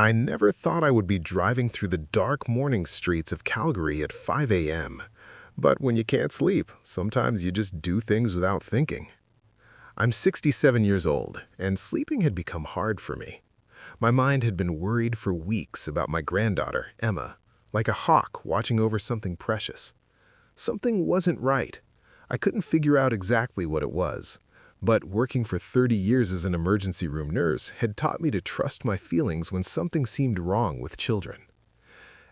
I never thought I would be driving through the dark morning streets of Calgary at 5 a.m. But when you can't sleep, sometimes you just do things without thinking. I'm 67 years old, and sleeping had become hard for me. My mind had been worried for weeks about my granddaughter, Emma, like a hawk watching over something precious. Something wasn't right. I couldn't figure out exactly what it was. But working for 30 years as an emergency room nurse had taught me to trust my feelings when something seemed wrong with children.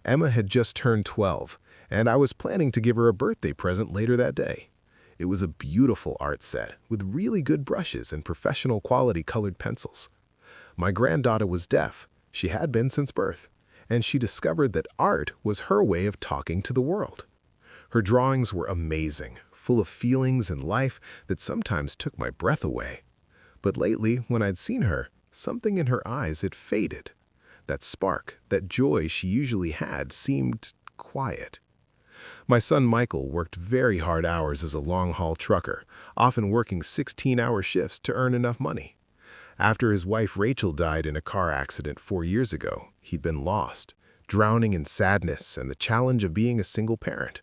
Emma had just turned 12, and I was planning to give her a birthday present later that day. It was a beautiful art set with really good brushes and professional quality colored pencils. My granddaughter was deaf. She had been since birth, and she discovered that art was her way of talking to the world. Her drawings were amazing, full of feelings and life that sometimes took my breath away. But lately, when I'd seen her, something in her eyes had faded. That spark, that joy she usually had, seemed quiet. My son Michael worked very hard hours as a long-haul trucker, often working 16-hour shifts to earn enough money. After his wife Rachel died in a car accident 4 years ago, he'd been lost, drowning in sadness and the challenge of being a single parent.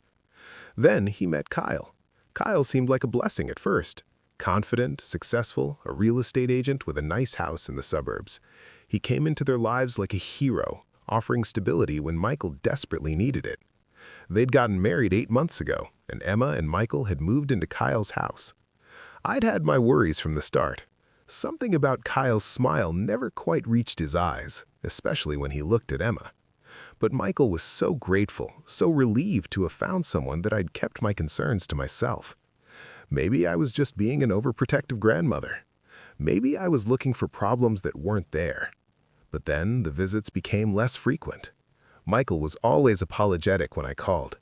Then he met Kyle. Kyle seemed like a blessing at first. Confident, successful, a real estate agent with a nice house in the suburbs. He came into their lives like a hero, offering stability when Michael desperately needed it. They'd gotten married 8 months ago, and Emma and Michael had moved into Kyle's house. I'd had my worries from the start. Something about Kyle's smile never quite reached his eyes, especially when he looked at Emma. But Michael was so grateful, so relieved to have found someone that I'd kept my concerns to myself. Maybe I was just being an overprotective grandmother. Maybe I was looking for problems that weren't there. But then the visits became less frequent. Michael was always apologetic when I called.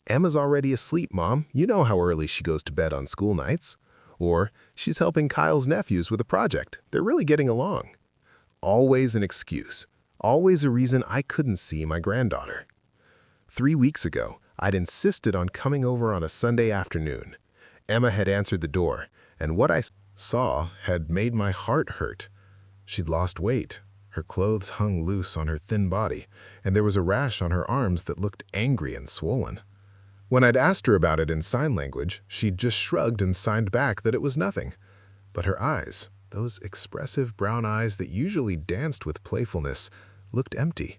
"Emma's already asleep, Mom. You know how early she goes to bed on school nights." Or, "She's helping Kyle's nephews with a project. They're really getting along." Always an excuse. Always a reason I couldn't see my granddaughter. 3 weeks ago, I'd insisted on coming over on a Sunday afternoon. Emma had answered the door, and what I saw had made my heart hurt. She'd lost weight. Her clothes hung loose on her thin body, and there was a rash on her arms that looked angry and swollen. When I'd asked her about it in sign language, she'd just shrugged and signed back that it was nothing. But her eyes, those expressive brown eyes that usually danced with playfulness, looked empty.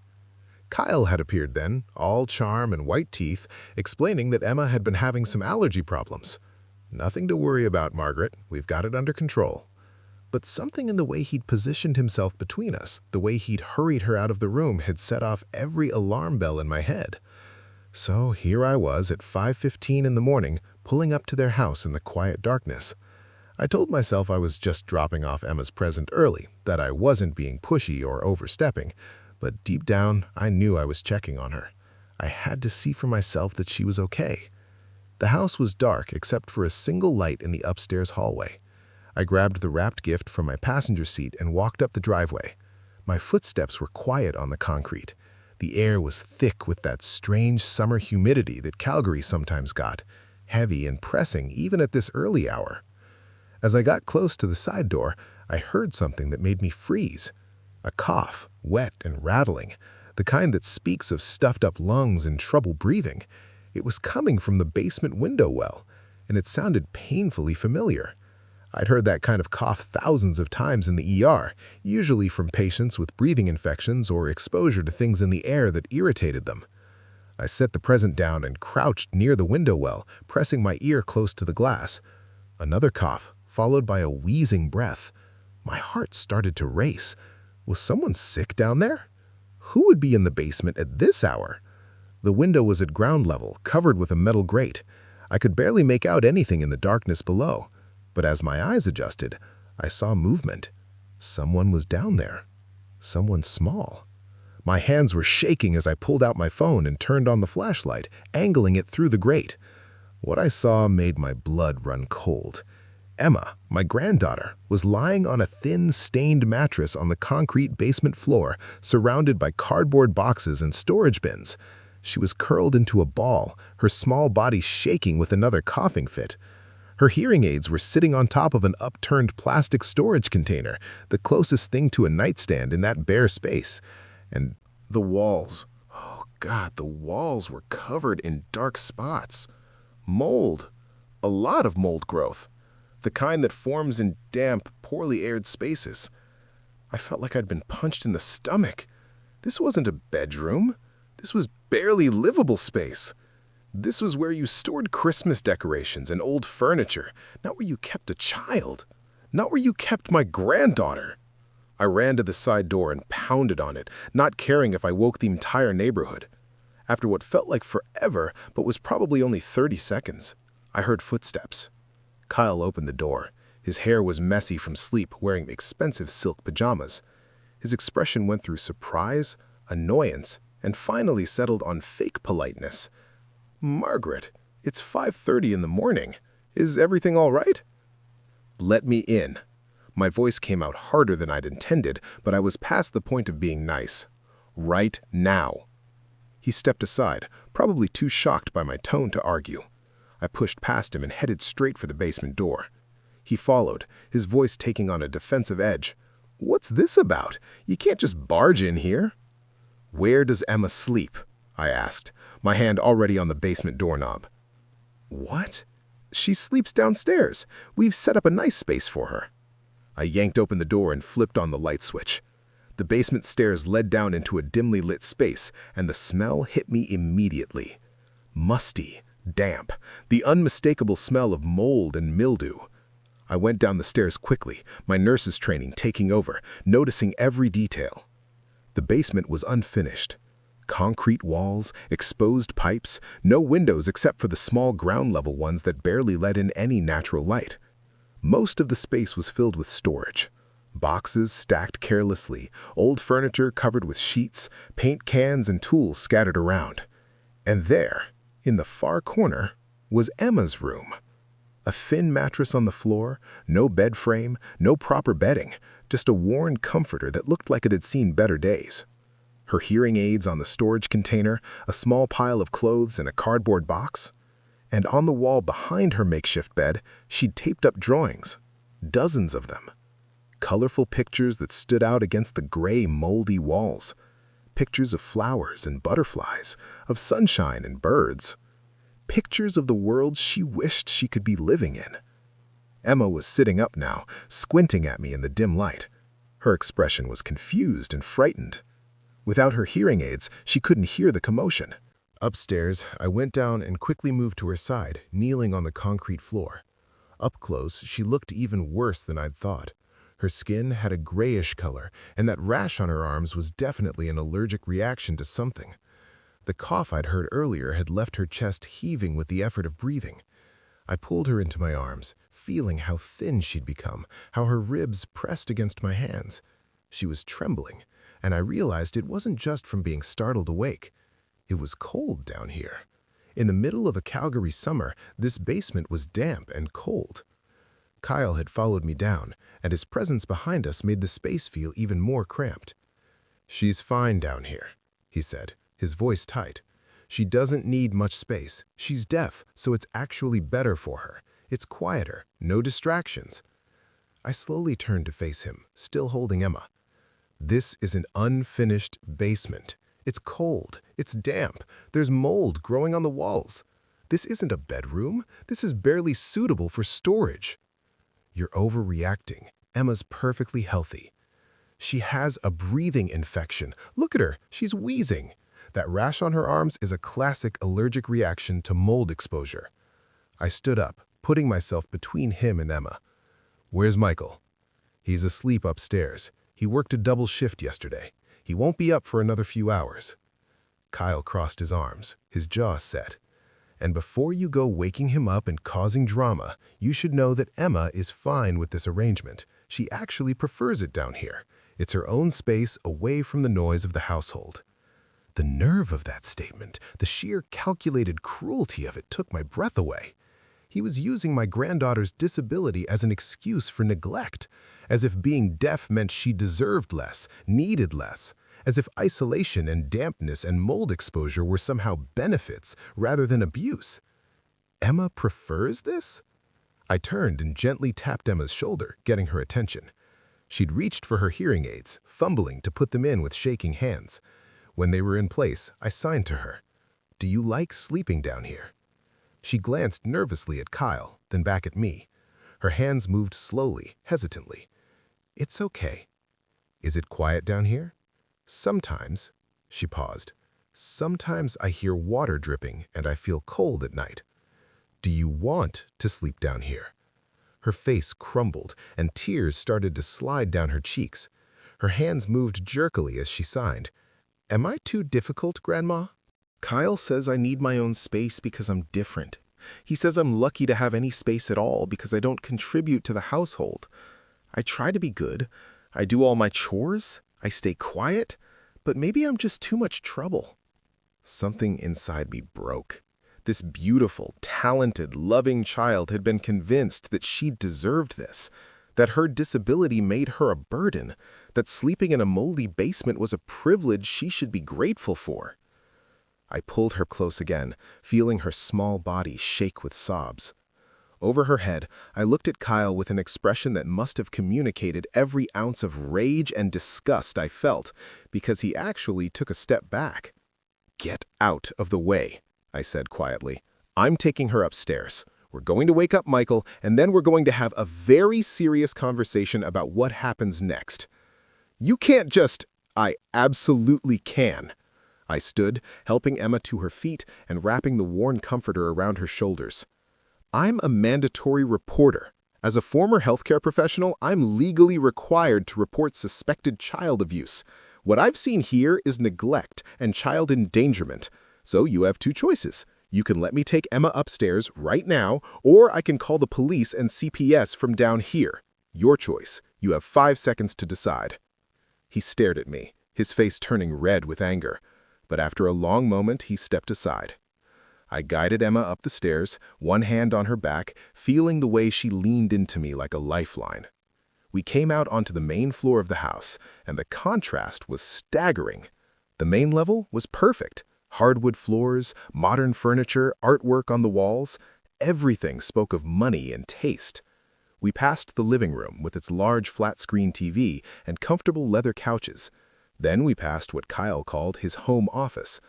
Kyle had appeared then, all charm and white teeth, explaining that Emma had been having some allergy problems. "Nothing to worry about, Margaret. We've got it under control." But something in the way he'd positioned himself between us, the way he'd hurried her out of the room, had set off every alarm bell in my head. So here I was at 5:15 in the morning, pulling up to their house in the quiet darkness. I told myself I was just dropping off Emma's present early, that I wasn't being pushy or overstepping, but deep down, I knew I was checking on her. I had to see for myself that she was okay. The house was dark except for a single light in the upstairs hallway. I grabbed the wrapped gift from my passenger seat and walked up the driveway. My footsteps were quiet on the concrete. The air was thick with that strange summer humidity that Calgary sometimes got, heavy and pressing even at this early hour. As I got close to the side door, I heard something that made me freeze. A cough, wet and rattling, the kind that speaks of stuffed-up lungs and trouble breathing. It was coming from the basement window well, and it sounded painfully familiar. I'd heard that kind of cough thousands of times in the ER, usually from patients with breathing infections or exposure to things in the air that irritated them. I set the present down and crouched near the window well, pressing my ear close to the glass. Another cough, followed by a wheezing breath. My heart started to race. Was someone sick down there? Who would be in the basement at this hour? The window was at ground level, covered with a metal grate. I could barely make out anything in the darkness below. But as my eyes adjusted, I saw movement. Someone was down there. Someone small. My hands were shaking as I pulled out my phone and turned on the flashlight, angling it through the grate. What I saw made my blood run cold. Emma, my granddaughter, was lying on a thin, stained mattress on the concrete basement floor, surrounded by cardboard boxes and storage bins. She was curled into a ball, her small body shaking with another coughing fit. Her hearing aids were sitting on top of an upturned plastic storage container, the closest thing to a nightstand in that bare space. And the walls. Oh God, the walls were covered in dark spots. Mold. A lot of mold growth. The kind that forms in damp, poorly aired spaces. I felt like I'd been punched in the stomach. This wasn't a bedroom. This was barely livable space. This was where you stored Christmas decorations and old furniture, not where you kept a child. Not where you kept my granddaughter. I ran to the side door and pounded on it, not caring if I woke the entire neighborhood. After what felt like forever, but was probably only 30 seconds, I heard footsteps. Kyle opened the door. His hair was messy from sleep, wearing expensive silk pajamas. His expression went through surprise, annoyance, and finally settled on fake politeness. "Margaret, it's 5:30 in the morning. Is everything all right?" "Let me in." My voice came out harder than I'd intended, but I was past the point of being nice. "Right now." He stepped aside, probably too shocked by my tone to argue. I pushed past him and headed straight for the basement door. He followed, his voice taking on a defensive edge. "What's this about? You can't just barge in here." "Where does Emma sleep?" I asked, my hand already on the basement doorknob. "What?" "She sleeps downstairs. We've set up a nice space for her." I yanked open the door and flipped on the light switch. The basement stairs led down into a dimly lit space, and the smell hit me immediately. Musty, damp, the unmistakable smell of mold and mildew. I went down the stairs quickly, my nurse's training taking over, noticing every detail. The basement was unfinished. Concrete walls, exposed pipes, no windows except for the small ground-level ones that barely let in any natural light. Most of the space was filled with storage. Boxes stacked carelessly, old furniture covered with sheets, paint cans and tools scattered around. And there, in the far corner, was Emma's room. A thin mattress on the floor, no bed frame, no proper bedding, just a worn comforter that looked like it had seen better days. Her hearing aids on the storage container, a small pile of clothes in a cardboard box. And on the wall behind her makeshift bed, she'd taped up drawings, dozens of them. Colorful pictures that stood out against the gray, moldy walls. Pictures of flowers and butterflies, of sunshine and birds. Pictures of the world she wished she could be living in. Emma was sitting up now, squinting at me in the dim light. Her expression was confused and frightened. Without her hearing aids, she couldn't hear the commotion. Upstairs, I went down and quickly moved to her side, kneeling on the concrete floor. Up close, she looked even worse than I'd thought. Her skin had a grayish color, and that rash on her arms was definitely an allergic reaction to something. The cough I'd heard earlier had left her chest heaving with the effort of breathing. I pulled her into my arms, feeling how thin she'd become, how her ribs pressed against my hands. She was trembling, and I realized it wasn't just from being startled awake. It was cold down here. In the middle of a Calgary summer, this basement was damp and cold. Kyle had followed me down, and his presence behind us made the space feel even more cramped. "She's fine down here," he said, his voice tight. "She doesn't need much space. She's deaf, so it's actually better for her. It's quieter, no distractions." I slowly turned to face him, still holding Emma. "This is an unfinished basement. It's cold, it's damp, there's mold growing on the walls. This isn't a bedroom. This is barely suitable for storage." "You're overreacting. Emma's perfectly healthy." "She has a breathing infection. Look at her, she's wheezing." That rash on her arms is a classic allergic reaction to mold exposure. I stood up, putting myself between him and Emma. "Where's Michael?" "He's asleep upstairs. He worked a double shift yesterday. He won't be up for another few hours." Kyle crossed his arms, his jaw set. "And before you go waking him up and causing drama, you should know that Emma is fine with this arrangement. She actually prefers it down here. It's her own space away from the noise of the household." The nerve of that statement, the sheer calculated cruelty of it took my breath away. He was using my granddaughter's disability as an excuse for neglect, as if being deaf meant she deserved less, needed less, as if isolation and dampness and mold exposure were somehow benefits rather than abuse. Emma prefers this? I turned and gently tapped Emma's shoulder, getting her attention. She'd reached for her hearing aids, fumbling to put them in with shaking hands. When they were in place, I signed to her. "Do you like sleeping down here?" She glanced nervously at Kyle, then back at me. Her hands moved slowly, hesitantly. "It's okay." "Is it quiet down here?" "Sometimes." She paused. "Sometimes I hear water dripping and I feel cold at night." "Do you want to sleep down here?" Her face crumbled and tears started to slide down her cheeks. Her hands moved jerkily as she signed. "Am I too difficult, Grandma?" "Kyle says I need my own space because I'm different. He says I'm lucky to have any space at all because I don't contribute to the household. I try to be good. I do all my chores. I stay quiet. But maybe I'm just too much trouble." Something inside me broke. This beautiful, talented, loving child had been convinced that she deserved this, that her disability made her a burden, that sleeping in a moldy basement was a privilege she should be grateful for. I pulled her close again, feeling her small body shake with sobs. Over her head, I looked at Kyle with an expression that must have communicated every ounce of rage and disgust I felt, because he actually took a step back. "Get out of the way," I said quietly. "I'm taking her upstairs. We're going to wake up Michael, and then we're going to have a very serious conversation about what happens next." "You can't just—" "I absolutely can." I stood, helping Emma to her feet and wrapping the worn comforter around her shoulders. "I'm a mandatory reporter. As a former healthcare professional, I'm legally required to report suspected child abuse. What I've seen here is neglect and child endangerment. So you have two choices. You can let me take Emma upstairs right now, or I can call the police and CPS from down here. Your choice. You have 5 seconds to decide." He stared at me, his face turning red with anger. But after a long moment, he stepped aside. I guided Emma up the stairs, one hand on her back, feeling the way she leaned into me like a lifeline. We came out onto the main floor of the house, and the contrast was staggering. The main level was perfect. Hardwood floors, modern furniture, artwork on the walls. Everything spoke of money and taste. We passed the living room with its large flat-screen TV and comfortable leather couches. Then we passed what Kyle called his home office,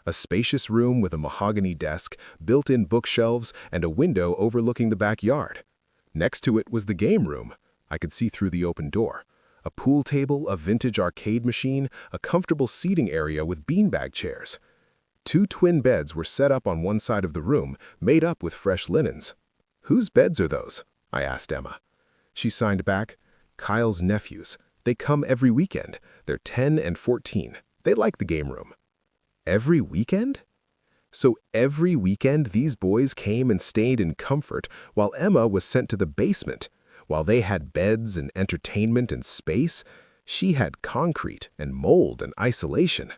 a spacious room with a mahogany desk, built-in bookshelves, and a window overlooking the backyard. Next to it was the game room. I could see through the open door. A pool table, a vintage arcade machine, a comfortable seating area with beanbag chairs. 2 twin beds were set up on one side of the room, made up with fresh linens. "Whose beds are those?" I asked Emma. She signed back, "Kyle's nephews. They come every weekend. They're 10 and 14. They like the game room." "Every weekend?" So every weekend these boys came and stayed in comfort while Emma was sent to the basement. While they had beds and entertainment and space, she had concrete and mold and isolation.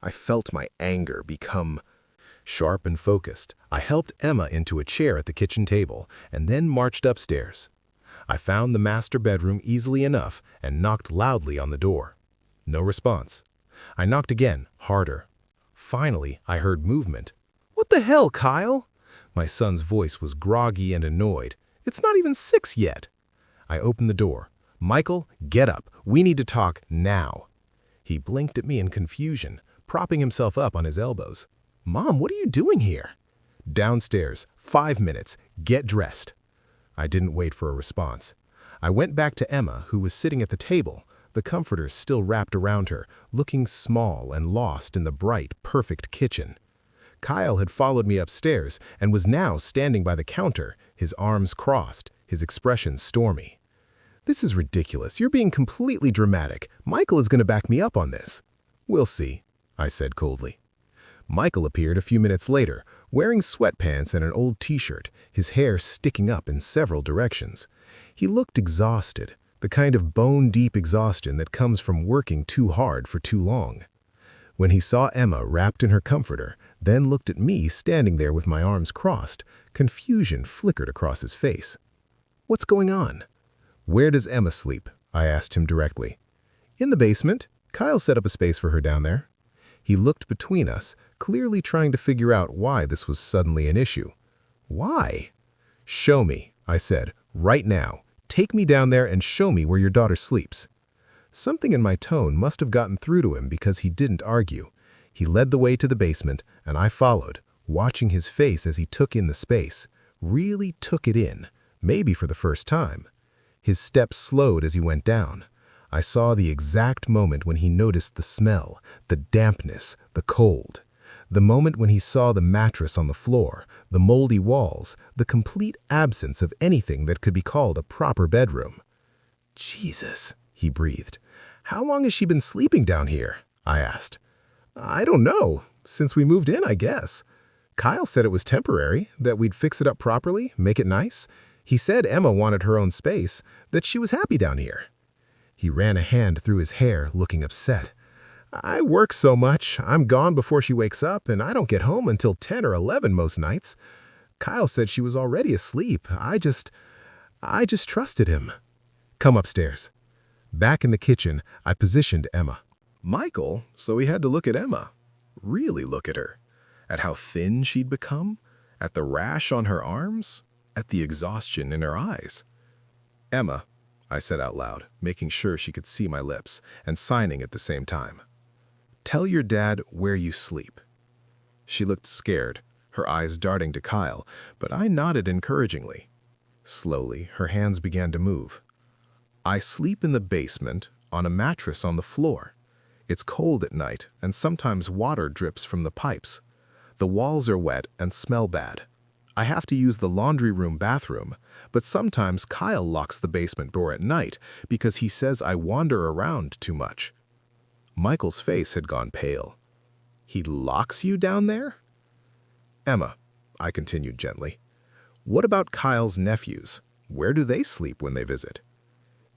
I felt my anger become sharp and focused. I helped Emma into a chair at the kitchen table and then marched upstairs. I found the master bedroom easily enough and knocked loudly on the door. No response. I knocked again, harder. Finally, I heard movement. "What the hell, Kyle?" My son's voice was groggy and annoyed. "It's not even 6 yet." I opened the door. "Michael, get up. We need to talk now." He blinked at me in confusion, propping himself up on his elbows. "Mom, what are you doing here?" "Downstairs. 5 minutes. Get dressed." I didn't wait for a response. I went back to Emma, who was sitting at the table, the comforter still wrapped around her, looking small and lost in the bright, perfect kitchen. Kyle had followed me upstairs and was now standing by the counter, his arms crossed, his expression stormy. "This is ridiculous. You're being completely dramatic. Michael is going to back me up on this." "We'll see," I said coldly. Michael appeared a few minutes later, wearing sweatpants and an old t-shirt, his hair sticking up in several directions. He looked exhausted, the kind of bone-deep exhaustion that comes from working too hard for too long. When he saw Emma wrapped in her comforter, then looked at me standing there with my arms crossed, confusion flickered across his face. "What's going on?" "Where does Emma sleep?" I asked him directly. "In the basement. Kyle set up a space for her down there." He looked between us, clearly trying to figure out why this was suddenly an issue. "Why?" "Show me," I said, "right now. Take me down there and show me where your daughter sleeps." Something in my tone must have gotten through to him because he didn't argue. He led the way to the basement, and I followed, watching his face as he took in the space. Really took it in, maybe for the first time. His steps slowed as he went down. I saw the exact moment when he noticed the smell, the dampness, the cold. The moment when he saw the mattress on the floor, the moldy walls, the complete absence of anything that could be called a proper bedroom. "Jesus," he breathed. "How long has she been sleeping down here?" I asked. "I don't know. Since we moved in, I guess. Kyle said it was temporary, that we'd fix it up properly, make it nice. He said Emma wanted her own space, that she was happy down here." He ran a hand through his hair, looking upset. "I work so much, I'm gone before she wakes up, and I don't get home until 10 or 11 most nights. Kyle said she was already asleep. I just trusted him." "Come upstairs." Back in the kitchen, I positioned Emma. Michael, so he had to look at Emma. Really look at her. At how thin she'd become, at the rash on her arms, at the exhaustion in her eyes. "Emma," I said out loud, making sure she could see my lips, and signing at the same time. "Tell your dad where you sleep." She looked scared, her eyes darting to Kyle, but I nodded encouragingly. Slowly, her hands began to move. "I sleep in the basement, on a mattress on the floor. It's cold at night, and sometimes water drips from the pipes. The walls are wet and smell bad. I have to use the laundry room bathroom, but sometimes Kyle locks the basement door at night because he says I wander around too much." Michael's face had gone pale. "He locks you down there?" "Emma," I continued gently, "what about Kyle's nephews? Where do they sleep when they visit?"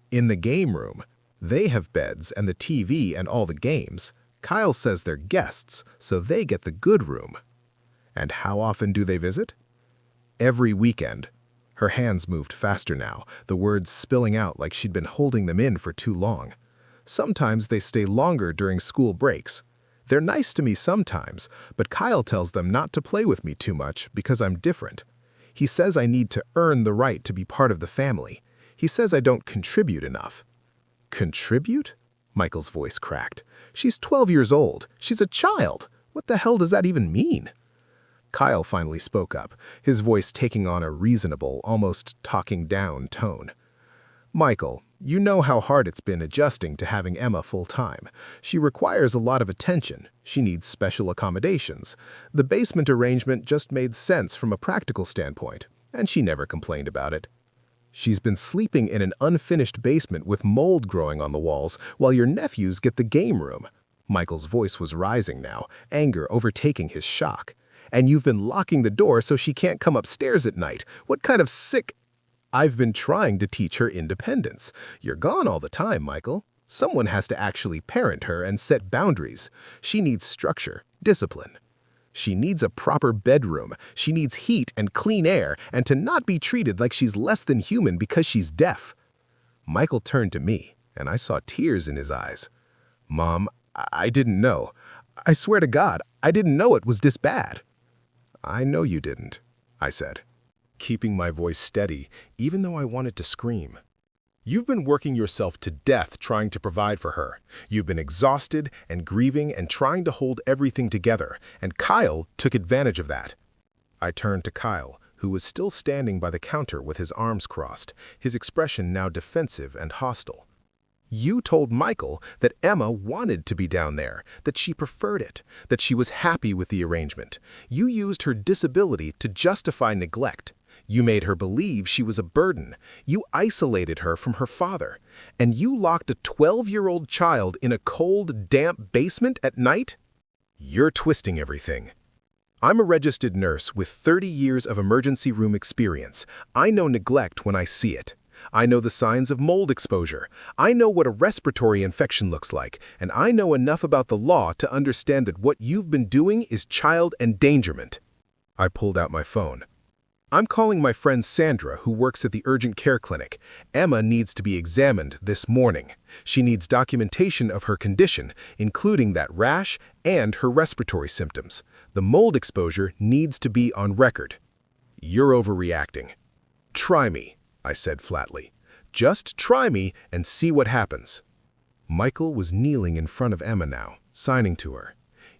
"In the game room. They have beds and the TV and all the games. Kyle says they're guests, so they get the good room." "And how often do they visit?" "Every weekend." Her hands moved faster now, the words spilling out like she'd been holding them in for too long. "Sometimes they stay longer during school breaks. They're nice to me sometimes, but Kyle tells them not to play with me too much because I'm different. He says I need to earn the right to be part of the family. He says I don't contribute enough." "Contribute?" Michael's voice cracked. "She's 12 years old. She's a child. What the hell does that even mean?" Kyle finally spoke up, his voice taking on a reasonable, almost talking down tone. "Michael, you know how hard it's been adjusting to having Emma full-time. She requires a lot of attention. She needs special accommodations. The basement arrangement just made sense from a practical standpoint, and she never complained about it. She's been sleeping in an unfinished basement with mold growing on the walls while your nephews get the game room." Michael's voice was rising now, anger overtaking his shock. "And you've been locking the door so she can't come upstairs at night. What kind of sick—" "I've been trying to teach her independence. You're gone all the time, Michael. Someone has to actually parent her and set boundaries. She needs structure, discipline. She needs a proper bedroom. She needs heat and clean air, and to not be treated like she's less than human because she's deaf." Michael turned to me, and I saw tears in his eyes. "Mom, I didn't know. I swear to God, I didn't know it was this bad." "I know you didn't," I said, keeping my voice steady, even though I wanted to scream. "You've been working yourself to death trying to provide for her. You've been exhausted and grieving and trying to hold everything together, and Kyle took advantage of that." I turned to Kyle, who was still standing by the counter with his arms crossed, his expression now defensive and hostile. "You told Michael that Emma wanted to be down there, that she preferred it, that she was happy with the arrangement. You used her disability to justify neglect. You made her believe she was a burden. You isolated her from her father. And you locked a 12-year-old child in a cold, damp basement at night? You're twisting everything. I'm a registered nurse with 30 years of emergency room experience. I know neglect when I see it. I know the signs of mold exposure. I know what a respiratory infection looks like, and I know enough about the law to understand that what you've been doing is child endangerment." I pulled out my phone. "I'm calling my friend Sandra, who works at the urgent care clinic. Emma needs to be examined this morning. She needs documentation of her condition, including that rash and her respiratory symptoms. The mold exposure needs to be on record." "You're overreacting." "Try me," I said flatly. Just try me and see what happens." Michael was kneeling in front of Emma now, signing to her.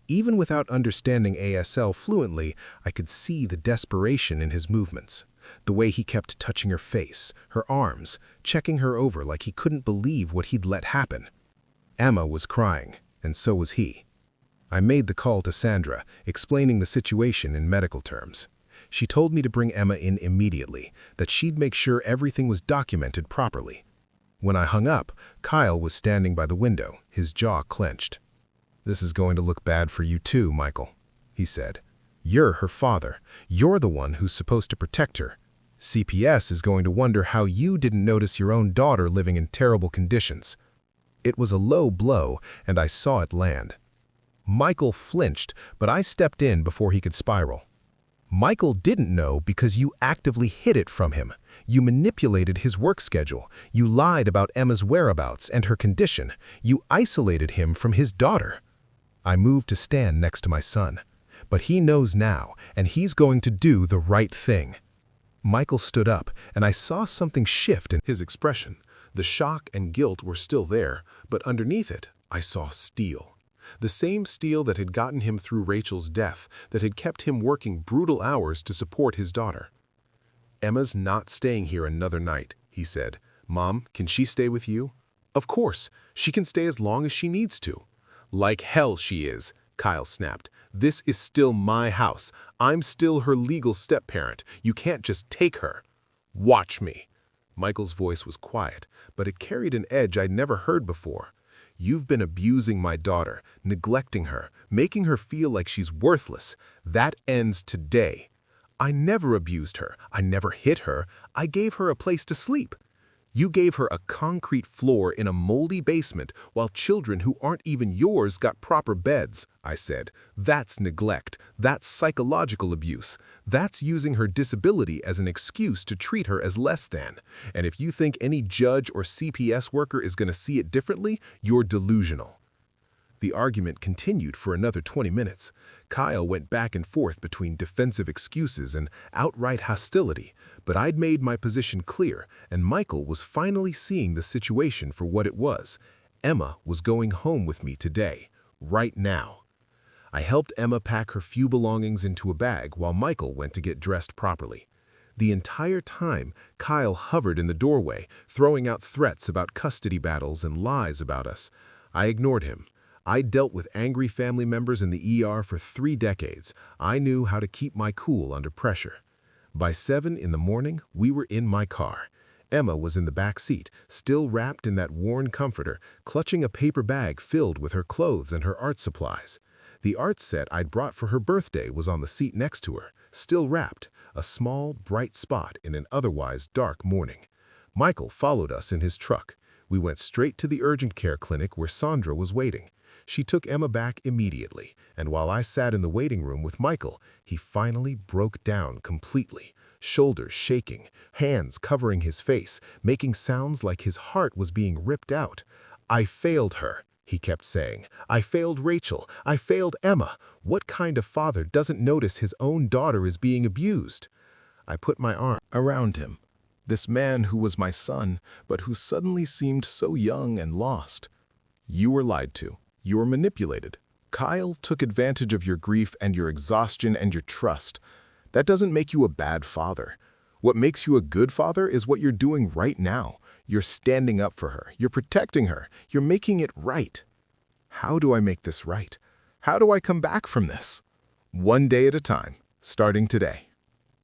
Even without understanding ASL fluently, I could see the desperation in his movements. The way he kept touching her face, her arms, checking her over like he couldn't believe what he'd let happen. Emma was crying, and so was he. I made the call to Sandra, explaining the situation in medical terms. She told me to bring Emma in immediately, that she'd make sure everything was documented properly. When I hung up, Kyle was standing by the window, his jaw clenched. "This is going to look bad for you too, Michael," he said. "You're her father. You're the one who's supposed to protect her. CPS is going to wonder how you didn't notice your own daughter living in terrible conditions." It was a low blow, and I saw it land. Michael flinched, but I stepped in before he could spiral. "Michael didn't know because you actively hid it from him. You manipulated his work schedule. You lied about Emma's whereabouts and her condition. You isolated him from his daughter." I moved to stand next to my son. But he knows now, and he's going to do the right thing. Michael stood up, and I saw something shift in his expression. The shock and guilt were still there, but underneath it, I saw steel. The same steel that had gotten him through Rachel's death, that had kept him working brutal hours to support his daughter. "Emma's not staying here another night," he said. "Mom, can she stay with you?" "Of course. She can stay as long as she needs to." "Like hell she is," Kyle snapped. "This is still my house. I'm still her legal step-parent. You can't just take her." "Watch me." Michael's voice was quiet, but it carried an edge I'd never heard before. "You've been abusing my daughter, neglecting her, making her feel like she's worthless. That ends today." "I never abused her. I never hit her. I gave her a place to sleep." "You gave her a concrete floor in a moldy basement while children who aren't even yours got proper beds," I said. "That's neglect. That's psychological abuse. That's using her disability as an excuse to treat her as less than. And if you think any judge or CPS worker is going to see it differently, you're delusional." The argument continued for another 20 minutes. Kyle went back and forth between defensive excuses and outright hostility, but I'd made my position clear, and Michael was finally seeing the situation for what it was. Emma was going home with me today, right now. I helped Emma pack her few belongings into a bag while Michael went to get dressed properly. The entire time, Kyle hovered in the doorway, throwing out threats about custody battles and lies about us. I ignored him. I dealt with angry family members in the ER for 3 decades. I knew how to keep my cool under pressure. By 7 in the morning, we were in my car. Emma was in the back seat, still wrapped in that worn comforter, clutching a paper bag filled with her clothes and her art supplies. The art set I'd brought for her birthday was on the seat next to her, still wrapped, a small, bright spot in an otherwise dark morning. Michael followed us in his truck. We went straight to the urgent care clinic where Sandra was waiting. She took Emma back immediately, and while I sat in the waiting room with Michael, he finally broke down completely, shoulders shaking, hands covering his face, making sounds like his heart was being ripped out. "I failed her," he kept saying. "I failed Rachel. I failed Emma. What kind of father doesn't notice his own daughter is being abused?" I put my arm around him. This man who was my son, but who suddenly seemed so young and lost. "You were lied to. You were manipulated. Kyle took advantage of your grief and your exhaustion and your trust. That doesn't make you a bad father. What makes you a good father is what you're doing right now. You're standing up for her. You're protecting her. You're making it right." How do I make this right? How do I come back from this? One day at a time, starting today.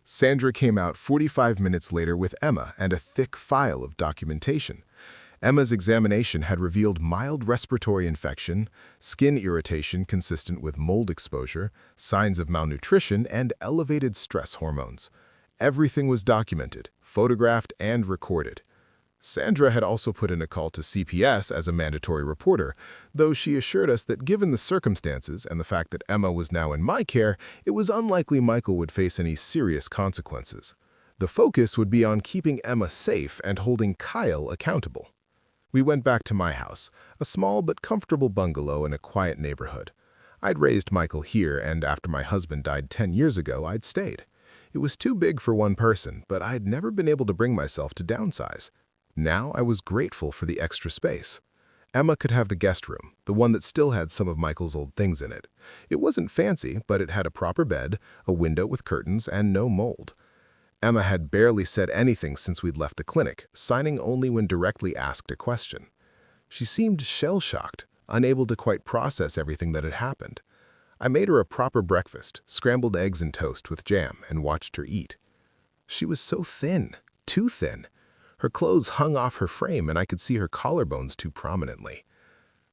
Sandra came out 45 minutes later with Emma and a thick file of documentation. Emma's examination had revealed mild respiratory infection, skin irritation consistent with mold exposure, signs of malnutrition, and elevated stress hormones. Everything was documented, photographed, and recorded. Sandra had also put in a call to CPS as a mandatory reporter, though she assured us that given the circumstances and the fact that Emma was now in my care, it was unlikely Michael would face any serious consequences. The focus would be on keeping Emma safe and holding Kyle accountable. We went back to my house, a small but comfortable bungalow in a quiet neighborhood. I'd raised Michael here, and after my husband died 10 years ago, I'd stayed. It was too big for one person, but I'd never been able to bring myself to downsize. Now I was grateful for the extra space. Emma could have the guest room, the one that still had some of Michael's old things in it. It wasn't fancy, but it had a proper bed, a window with curtains, and no mold. Emma had barely said anything since we'd left the clinic, signing only when directly asked a question. She seemed shell-shocked, unable to quite process everything that had happened. I made her a proper breakfast, scrambled eggs and toast with jam, and watched her eat. She was so thin, too thin. Her clothes hung off her frame and I could see her collarbones too prominently.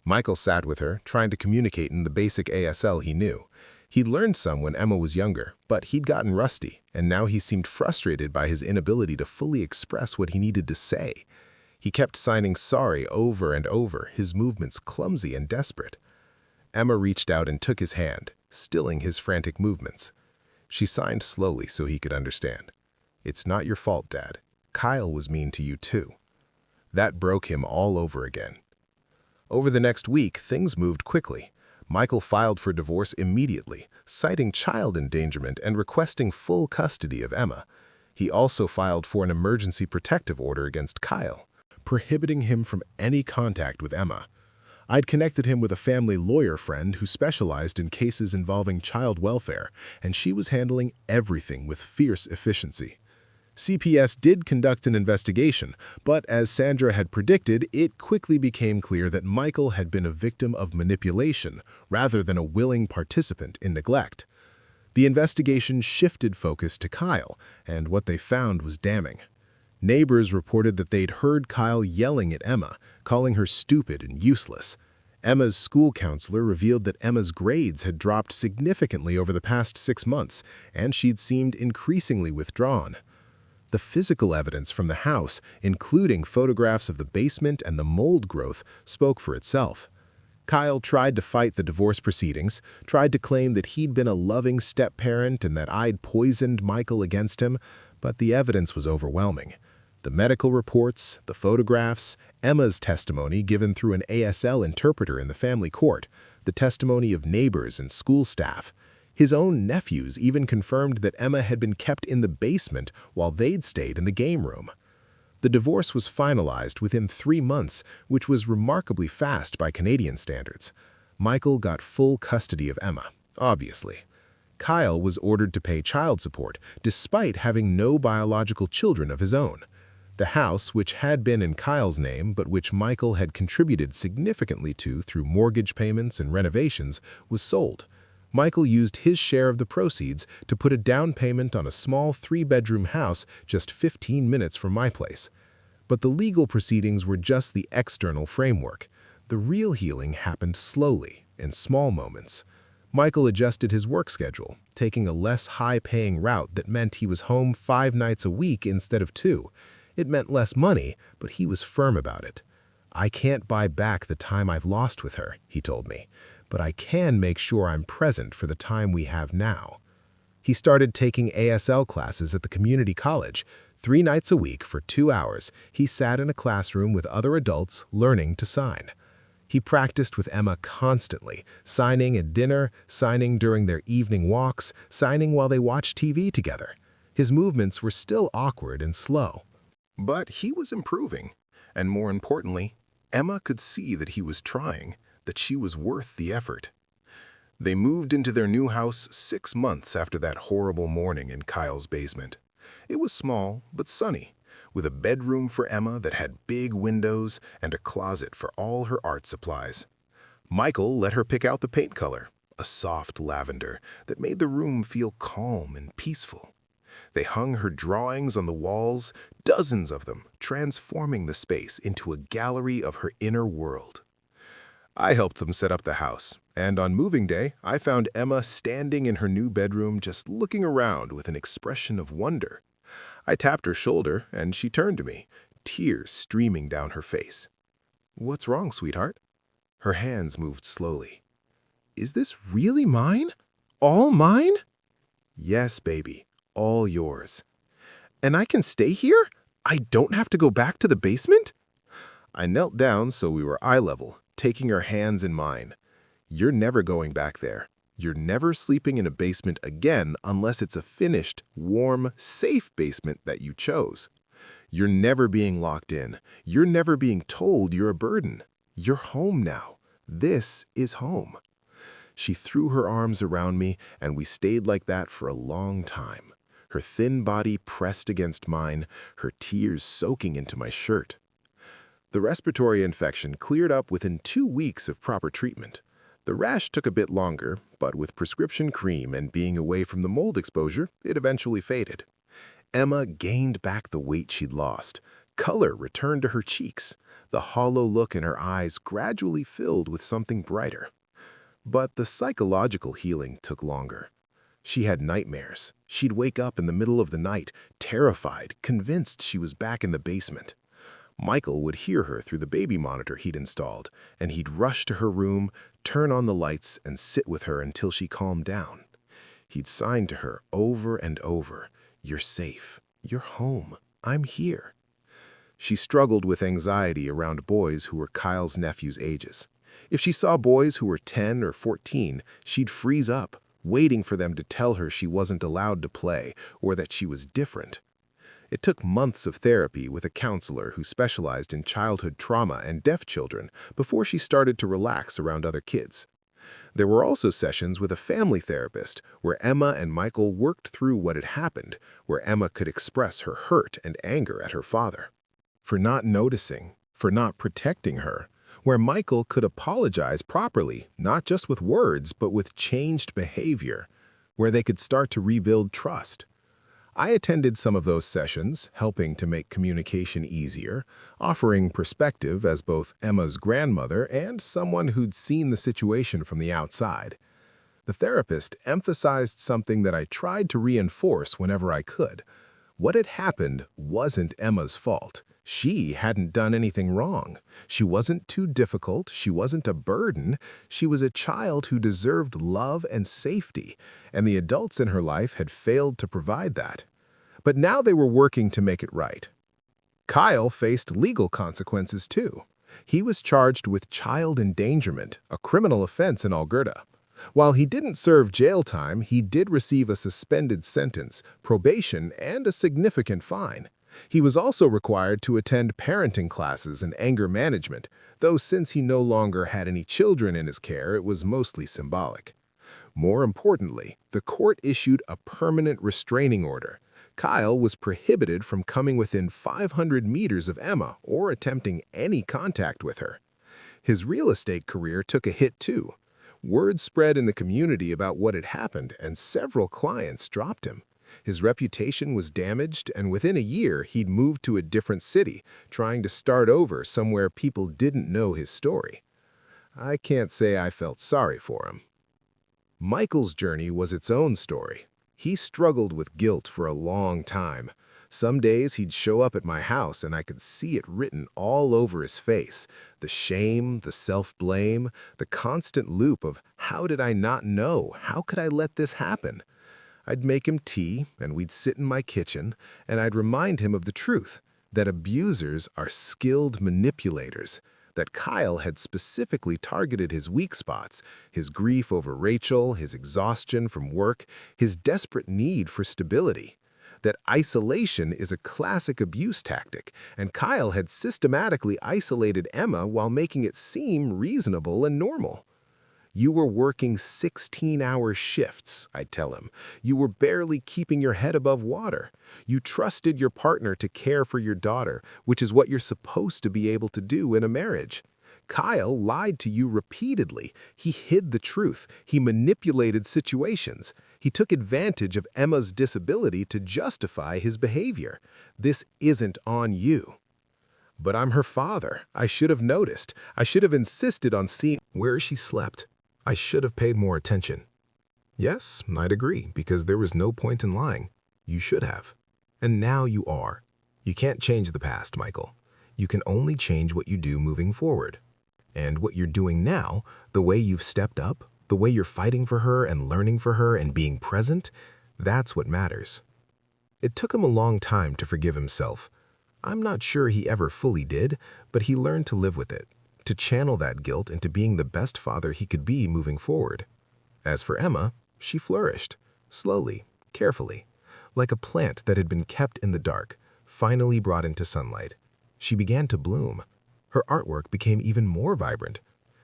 Michael sat with her, trying to communicate in the basic ASL he knew. He'd learned some when Emma was younger, but he'd gotten rusty, and now he seemed frustrated by his inability to fully express what he needed to say. He kept signing sorry over and over, his movements clumsy and desperate. Emma reached out and took his hand, stilling his frantic movements. She signed slowly so he could understand. "It's not your fault, Dad. Kyle was mean to you too." That broke him all over again. Over the next week, things moved quickly. Michael filed for divorce immediately, citing child endangerment and requesting full custody of Emma. He also filed for an emergency protective order against Kyle, prohibiting him from any contact with Emma. I'd connected him with a family lawyer friend who specialized in cases involving child welfare, and she was handling everything with fierce efficiency. CPS did conduct an investigation, but as Sandra had predicted, it quickly became clear that Michael had been a victim of manipulation rather than a willing participant in neglect. The investigation shifted focus to Kyle, and what they found was damning. Neighbors reported that they'd heard Kyle yelling at Emma, calling her stupid and useless. Emma's school counselor revealed that Emma's grades had dropped significantly over the past 6 months, and she'd seemed increasingly withdrawn. The physical evidence from the house, including photographs of the basement and the mold growth, spoke for itself. Kyle tried to fight the divorce proceedings, tried to claim that he'd been a loving step-parent and that I'd poisoned Michael against him, but the evidence was overwhelming. The medical reports, the photographs, Emma's testimony given through an ASL interpreter in the family court, the testimony of neighbors and school staff. His own nephews even confirmed that Emma had been kept in the basement while they'd stayed in the game room. The divorce was finalized within 3 months, which was remarkably fast by Canadian standards. Michael got full custody of Emma, obviously. Kyle was ordered to pay child support, despite having no biological children of his own. The house, which had been in Kyle's name but which Michael had contributed significantly to through mortgage payments and renovations, was sold. Michael used his share of the proceeds to put a down payment on a small 3-bedroom house just 15 minutes from my place. But the legal proceedings were just the external framework. The real healing happened slowly, in small moments. Michael adjusted his work schedule, taking a less high-paying route that meant he was home 5 nights a week instead of 2. It meant less money, but he was firm about it. "I can't buy back the time I've lost with her," he told me, "but I can make sure I'm present for the time we have now." He started taking ASL classes at the community college. 3 nights a week for 2 hours, he sat in a classroom with other adults learning to sign. He practiced with Emma constantly, signing at dinner, signing during their evening walks, signing while they watched TV together. His movements were still awkward and slow. But he was improving, and more importantly, Emma could see that he was trying, that she was worth the effort. They moved into their new house 6 months after that horrible morning in Kyle's basement. It was small but sunny, with a bedroom for Emma that had big windows and a closet for all her art supplies. Michael let her pick out the paint color, a soft lavender that made the room feel calm and peaceful. They hung her drawings on the walls, dozens of them, transforming the space into a gallery of her inner world. I helped them set up the house, and on moving day, I found Emma standing in her new bedroom just looking around with an expression of wonder. I tapped her shoulder, and she turned to me, tears streaming down her face. "What's wrong, sweetheart?" Her hands moved slowly. "Is this really mine? All mine?" "Yes, baby, all yours." "And I can stay here? I don't have to go back to the basement?" I knelt down so we were eye level, taking her hands in mine. "You're never going back there. You're never sleeping in a basement again unless it's a finished, warm, safe basement that you chose. You're never being locked in. You're never being told you're a burden. You're home now. This is home. She threw her arms around me, and we stayed like that for a long time. Her thin body pressed against mine, her tears soaking into my shirt. The respiratory infection cleared up within 2 weeks of proper treatment. The rash took a bit longer, but with prescription cream and being away from the mold exposure, it eventually faded. Emma gained back the weight she'd lost. Color returned to her cheeks. The hollow look in her eyes gradually filled with something brighter. But the psychological healing took longer. She had nightmares. She'd wake up in the middle of the night, terrified, convinced she was back in the basement. Michael would hear her through the baby monitor he'd installed, and he'd rush to her room, turn on the lights, and sit with her until she calmed down. He'd sign to her over and over, "You're safe. You're home. I'm here." She struggled with anxiety around boys who were Kyle's nephew's ages. If she saw boys who were 10 or 14, she'd freeze up, waiting for them to tell her she wasn't allowed to play or that she was different. It took months of therapy with a counselor who specialized in childhood trauma and deaf children before she started to relax around other kids. There were also sessions with a family therapist where Emma and Michael worked through what had happened, where Emma could express her hurt and anger at her father for not noticing, for not protecting her, where Michael could apologize properly, not just with words, but with changed behavior, where they could start to rebuild trust. I attended some of those sessions, helping to make communication easier, offering perspective as both Emma's grandmother and someone who'd seen the situation from the outside. The therapist emphasized something that I tried to reinforce whenever I could. What had happened wasn't Emma's fault. She hadn't done anything wrong. She wasn't too difficult. She wasn't a burden. She was a child who deserved love and safety, and the adults in her life had failed to provide that. But now they were working to make it right. Kyle faced legal consequences too. He was charged with child endangerment, a criminal offense in Alberta. While he didn't serve jail time, he did receive a suspended sentence, probation, and a significant fine. He was also required to attend parenting classes and anger management, though since he no longer had any children in his care, it was mostly symbolic. More importantly, the court issued a permanent restraining order. Kyle was prohibited from coming within 500 meters of Emma or attempting any contact with her. His real estate career took a hit too. Word spread in the community about what had happened, and several clients dropped him. His reputation was damaged, and within a year, he'd moved to a different city, trying to start over somewhere people didn't know his story. I can't say I felt sorry for him. Michael's journey was its own story. He struggled with guilt for a long time. Some days he'd show up at my house and I could see it written all over his face. The shame, the self-blame, the constant loop of how did I not know? How could I let this happen? I'd make him tea, and we'd sit in my kitchen, and I'd remind him of the truth, that abusers are skilled manipulators, that Kyle had specifically targeted his weak spots, his grief over Rachel, his exhaustion from work, his desperate need for stability, that isolation is a classic abuse tactic, and Kyle had systematically isolated Emma while making it seem reasonable and normal. You were working 16-hour shifts, I'd tell him. You were barely keeping your head above water. You trusted your partner to care for your daughter, which is what you're supposed to be able to do in a marriage. Kyle lied to you repeatedly. He hid the truth. He manipulated situations. He took advantage of Emma's disability to justify his behavior. This isn't on you. But I'm her father. I should have noticed. I should have insisted on seeing where she slept. I should have paid more attention. Yes, I'd agree, because there was no point in lying. You should have. And now you are. You can't change the past, Michael. You can only change what you do moving forward. And what you're doing now, the way you've stepped up, the way you're fighting for her and learning for her and being present, that's what matters. It took him a long time to forgive himself. I'm not sure he ever fully did, but he learned to live with it, to channel that guilt into being the best father he could be moving forward. As for Emma, she flourished, slowly, carefully, like a plant that had been kept in the dark, finally brought into sunlight. She began to bloom. Her artwork became even more vibrant.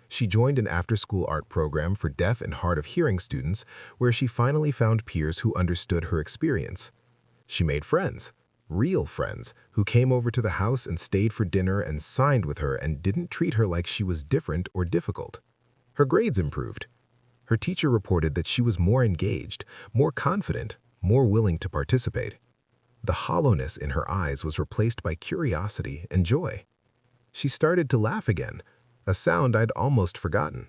She joined an after-school art program for deaf and hard-of-hearing students where she finally found peers who understood her experience. She made friends, real friends, who came over to the house and stayed for dinner and signed with her and didn't treat her like she was different or difficult. Her grades improved. Her teacher reported that she was more engaged, more confident, more willing to participate. The hollowness in her eyes was replaced by curiosity and joy. She started to laugh again, a sound I'd almost forgotten.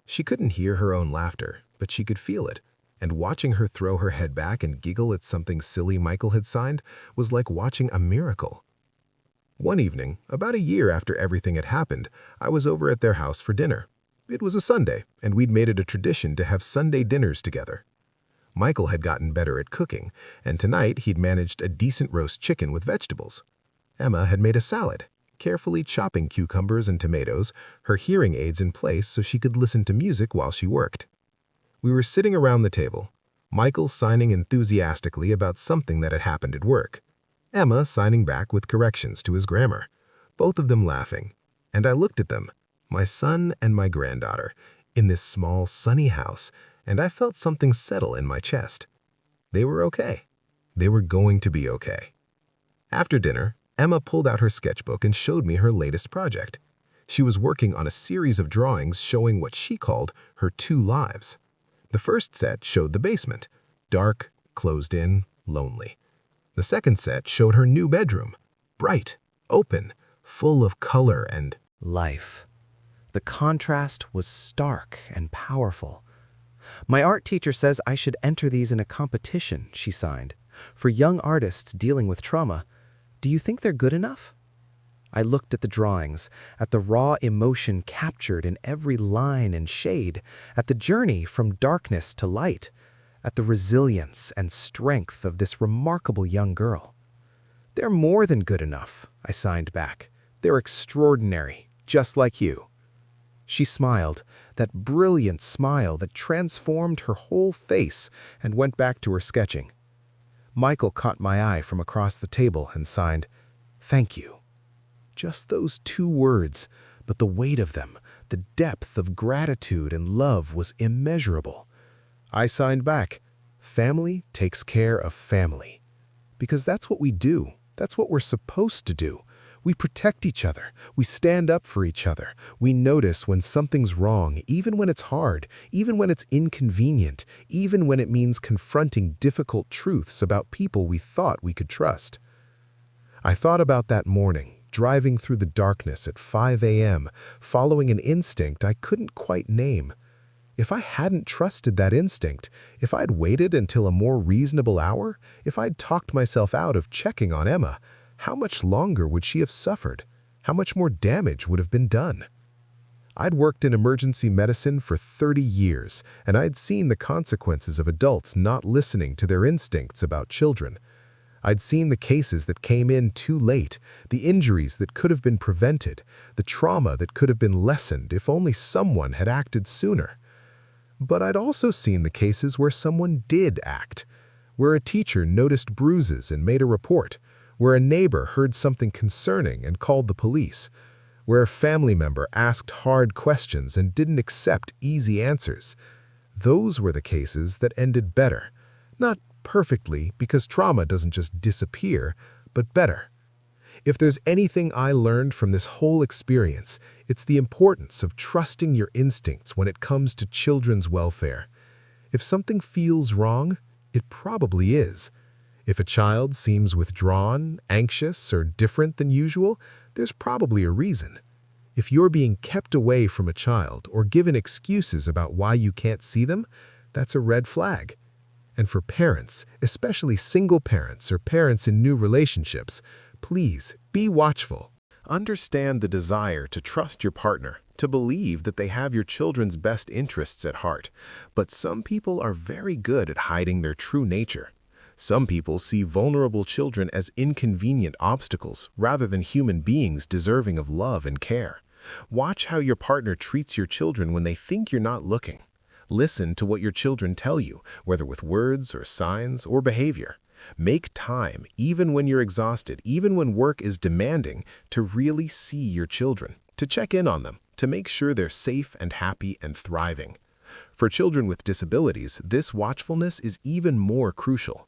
She couldn't hear her own laughter, but she could feel it, and watching her throw her head back and giggle at something silly Michael had signed was like watching a miracle. One evening, about a year after everything had happened, I was over at their house for dinner. It was a Sunday, and we'd made it a tradition to have Sunday dinners together. Michael had gotten better at cooking, and tonight he'd managed a decent roast chicken with vegetables. Emma had made a salad, carefully chopping cucumbers and tomatoes, her hearing aids in place so she could listen to music while she worked. We were sitting around the table, Michael signing enthusiastically about something that had happened at work, Emma signing back with corrections to his grammar, both of them laughing, and I looked at them, my son and my granddaughter, in this small, sunny house, and I felt something settle in my chest. They were okay. They were going to be okay. After dinner, Emma pulled out her sketchbook and showed me her latest project. She was working on a series of drawings showing what she called her two lives. The first set showed the basement, dark, closed in, lonely. The second set showed her new bedroom, bright, open, full of color and life. The contrast was stark and powerful. My art teacher says I should enter these in a competition, she signed, for young artists dealing with trauma. Do you think they're good enough? I looked at the drawings, at the raw emotion captured in every line and shade, at the journey from darkness to light, at the resilience and strength of this remarkable young girl. They're more than good enough, I signed back. They're extraordinary, just like you. She smiled, that brilliant smile that transformed her whole face, and went back to her sketching. Michael caught my eye from across the table and signed, "Thank you." Just those two words, but the weight of them, the depth of gratitude and love was immeasurable. I signed back, "Family takes care of family." Because that's what we do. That's what we're supposed to do. We protect each other. We stand up for each other. We notice when something's wrong, even when it's hard, even when it's inconvenient, even when it means confronting difficult truths about people we thought we could trust. I thought about that morning, driving through the darkness at 5 a.m., following an instinct I couldn't quite name. If I hadn't trusted that instinct, if I'd waited until a more reasonable hour, if I'd talked myself out of checking on Emma, how much longer would she have suffered? How much more damage would have been done? I'd worked in emergency medicine for 30 years, and I'd seen the consequences of adults not listening to their instincts about children. I'd seen the cases that came in too late, the injuries that could have been prevented, the trauma that could have been lessened if only someone had acted sooner. But I'd also seen the cases where someone did act, where a teacher noticed bruises and made a report, where a neighbor heard something concerning and called the police, where a family member asked hard questions and didn't accept easy answers. Those were the cases that ended better. Not perfectly, because trauma doesn't just disappear, but better. If there's anything I learned from this whole experience, it's the importance of trusting your instincts when it comes to children's welfare. If something feels wrong, it probably is. If a child seems withdrawn, anxious, or different than usual, there's probably a reason. If you're being kept away from a child or given excuses about why you can't see them, that's a red flag. And for parents, especially single parents or parents in new relationships, please be watchful. Understand the desire to trust your partner, to believe that they have your children's best interests at heart. But some people are very good at hiding their true nature. Some people see vulnerable children as inconvenient obstacles rather than human beings deserving of love and care. Watch how your partner treats your children when they think you're not looking. Listen to what your children tell you, whether with words or signs or behavior. Make time, even when you're exhausted, even when work is demanding, to really see your children, to check in on them, to make sure they're safe and happy and thriving. For children with disabilities, this watchfulness is even more crucial.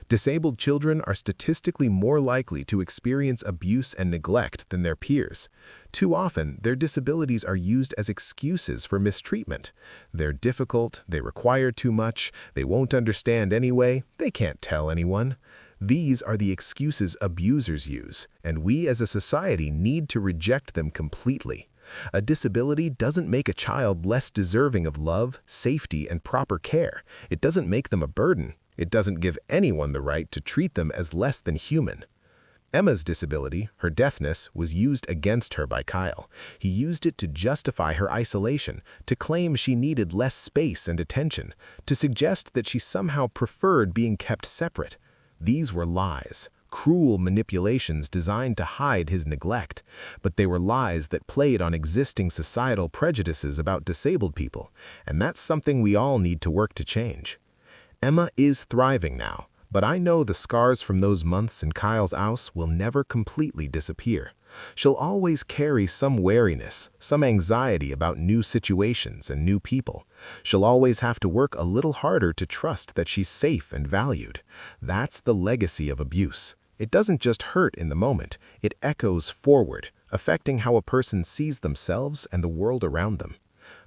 Disabled children are statistically more likely to experience abuse and neglect than their peers. Too often, their disabilities are used as excuses for mistreatment. They're difficult, they require too much, they won't understand anyway, they can't tell anyone. These are the excuses abusers use, and we as a society need to reject them completely. A disability doesn't make a child less deserving of love, safety, and proper care. It doesn't make them a burden. It doesn't give anyone the right to treat them as less than human. Emma's disability, her deafness, was used against her by Kyle. He used it to justify her isolation, to claim she needed less space and attention, to suggest that she somehow preferred being kept separate. These were lies, cruel manipulations designed to hide his neglect, but they were lies that played on existing societal prejudices about disabled people, and that's something we all need to work to change. Emma is thriving now, but I know the scars from those months in Kyle's house will never completely disappear. She'll always carry some wariness, some anxiety about new situations and new people. She'll always have to work a little harder to trust that she's safe and valued. That's the legacy of abuse. It doesn't just hurt in the moment, it echoes forward, affecting how a person sees themselves and the world around them.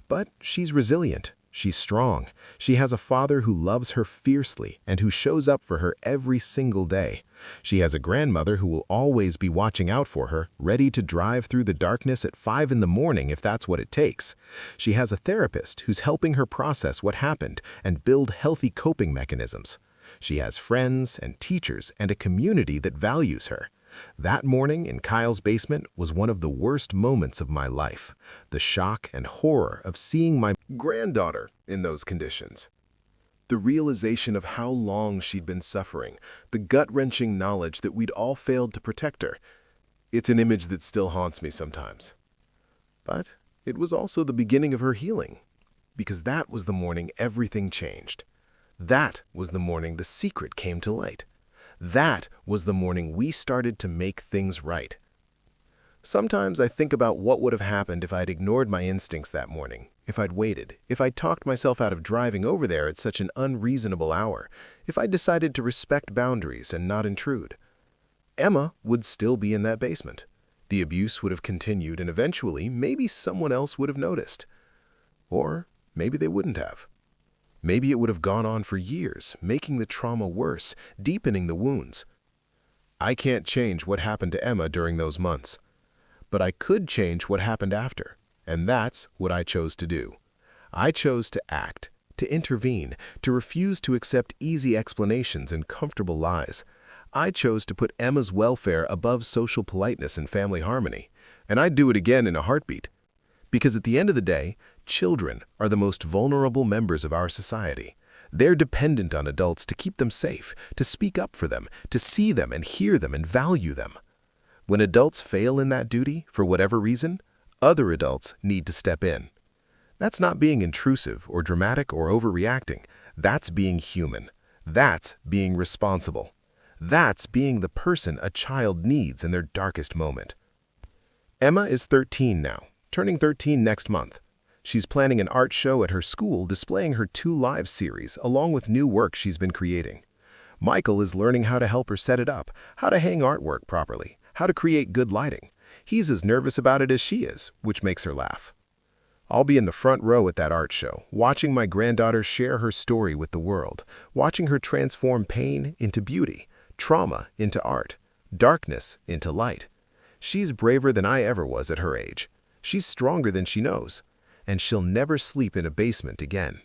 But she's resilient. She's strong. She has a father who loves her fiercely and who shows up for her every single day. She has a grandmother who will always be watching out for her, ready to drive through the darkness at 5 in the morning if that's what it takes. She has a therapist who's helping her process what happened and build healthy coping mechanisms. She has friends and teachers and a community that values her. That morning in Kyle's basement was one of the worst moments of my life. The shock and horror of seeing my granddaughter in those conditions. The realization of how long she'd been suffering, the gut-wrenching knowledge that we'd all failed to protect her. It's an image that still haunts me sometimes. But it was also the beginning of her healing, because that was the morning everything changed. That was the morning the secret came to light. That was the morning we started to make things right. Sometimes I think about what would have happened if I'd ignored my instincts that morning, if I'd waited, if I'd talked myself out of driving over there at such an unreasonable hour, if I'd decided to respect boundaries and not intrude. Emma would still be in that basement. The abuse would have continued, and eventually maybe someone else would have noticed. Or maybe they wouldn't have. Maybe it would have gone on for years, making the trauma worse, deepening the wounds. I can't change what happened to Emma during those months. But I could change what happened after, and that's what I chose to do. I chose to act, to intervene, to refuse to accept easy explanations and comfortable lies. I chose to put Emma's welfare above social politeness and family harmony, and I'd do it again in a heartbeat. Because at the end of the day, children are the most vulnerable members of our society. They're dependent on adults to keep them safe, to speak up for them, to see them and hear them and value them. When adults fail in that duty, for whatever reason, other adults need to step in. That's not being intrusive or dramatic or overreacting. That's being human. That's being responsible. That's being the person a child needs in their darkest moment. Emma is 13 now, turning 13 next month. She's planning an art show at her school displaying her 2 Lives series along with new work she's been creating. Michael is learning how to help her set it up, how to hang artwork properly, how to create good lighting. He's as nervous about it as she is, which makes her laugh. I'll be in the front row at that art show, watching my granddaughter share her story with the world, watching her transform pain into beauty, trauma into art, darkness into light. She's braver than I ever was at her age. She's stronger than she knows. And she'll never sleep in a basement again.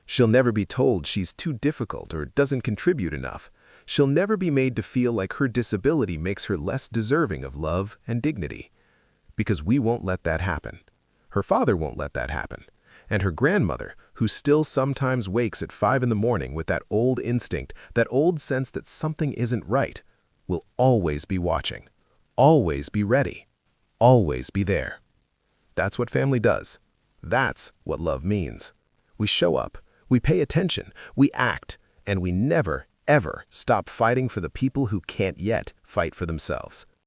She'll never be told she's too difficult or doesn't contribute enough. She'll never be made to feel like her disability makes her less deserving of love and dignity. Because we won't let that happen. Her father won't let that happen. And her grandmother, who still sometimes wakes at 5 in the morning with that old instinct, that old sense that something isn't right, will always be watching, always be ready, always be there. That's what family does. That's what love means. We show up, we pay attention, we act, and we never, ever stop fighting for the people who can't yet fight for themselves.